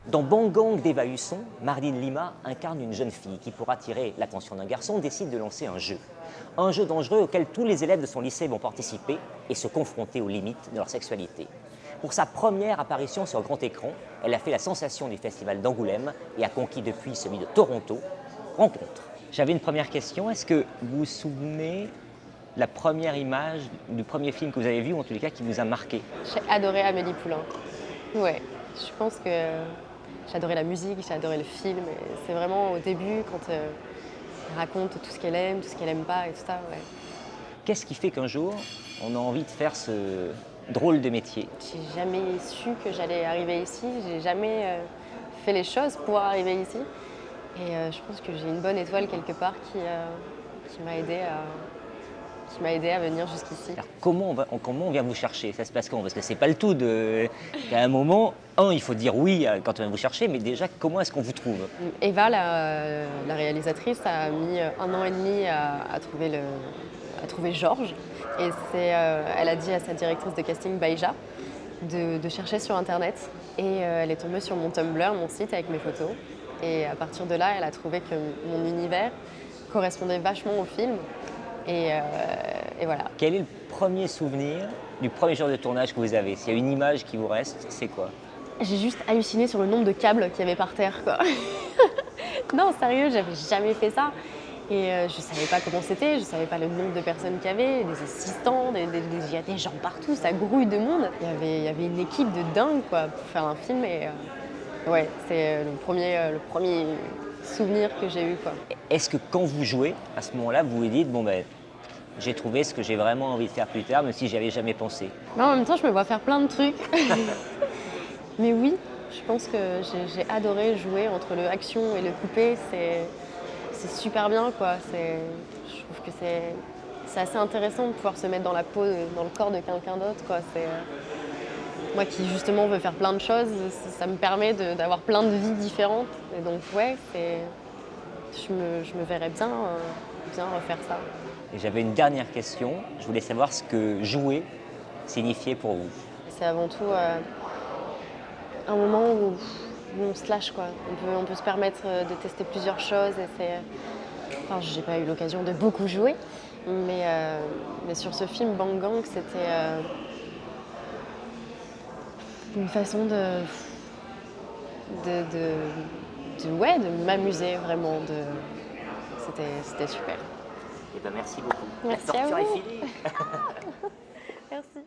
Dans Bang Gang d'Eva Husson, Marlene Lima incarne une jeune fille qui, pour attirer l'attention d'un garçon, décide de lancer un jeu. Un jeu dangereux auquel tous les élèves de son lycée vont participer et se confronter aux limites de leur sexualité. Pour sa première apparition sur grand écran, elle a fait la sensation du festival d'Angoulême et a conquis depuis celui de Toronto. Rencontre. J'avais une première question. Est-ce que vous vous souvenez la première image du premier film que vous avez vu, ou en tous les cas qui vous a marqué? J'ai adoré Amélie Poulain. Ouais, je pense que j'ai adoré la musique, j'ai adoré le film. Et c'est vraiment au début quand elle raconte tout ce qu'elle aime, tout ce qu'elle aime pas et tout ça. Ouais. Qu'est-ce qui fait qu'un jour, on a envie de faire ce drôle de métier? J'ai jamais su que j'allais arriver ici. J'ai jamais fait les choses pour arriver ici. Et je pense que j'ai une bonne étoile quelque part qui m'a aidée à venir jusqu'ici. Alors, comment on vient vous chercher? Ça se passe comment? Parce que c'est pas le tout de. À un moment, il faut dire oui quand on vient vous chercher, mais déjà, comment est-ce qu'on vous trouve? Eva, la réalisatrice, a mis 1 an et demi à trouver Georges. Et elle a dit à sa directrice de casting, Baïja, de chercher sur Internet. Et elle est tombée sur mon Tumblr, mon site avec mes photos. Et à partir de là, elle a trouvé que mon univers correspondait vachement au film. Et voilà. Quel est le premier souvenir du premier jour de tournage que vous avez? S'il y a une image qui vous reste, c'est quoi? J'ai juste halluciné sur le nombre de câbles qu'il y avait par terre, quoi. Non, sérieux, j'avais jamais fait ça. Et je savais pas comment c'était, je savais pas le nombre de personnes qu'il y avait, des assistants, il y a des gens partout, ça grouille de monde. Il y avait une équipe de dingue, quoi, pour faire un film. Et ouais, c'est le premier souvenir que j'ai eu, quoi. Est-ce que quand vous jouez, à ce moment-là, vous vous dites, bon ben, j'ai trouvé ce que j'ai vraiment envie de faire plus tard, même si j'y avais jamais pensé? Mais en même temps, je me vois faire plein de trucs. Mais oui, je pense que j'ai adoré jouer entre le action et le coupé. C'est super bien, quoi. Je trouve que c'est assez intéressant de pouvoir se mettre dans la peau, dans le corps de quelqu'un d'autre, quoi. Moi qui justement veux faire plein de choses, ça me permet d'avoir plein de vies différentes. Et donc ouais, je me verrais bien refaire ça. Et j'avais une dernière question. Je voulais savoir ce que jouer signifiait pour vous. C'est avant tout un moment où on se lâche, quoi. On peut se permettre de tester plusieurs choses. Enfin, j'ai pas eu l'occasion de beaucoup jouer, mais sur ce film Bang Gang, c'était une façon de m'amuser vraiment. C'était super. Eh ben, merci beaucoup. Merci La à torture vous. est finie. Merci.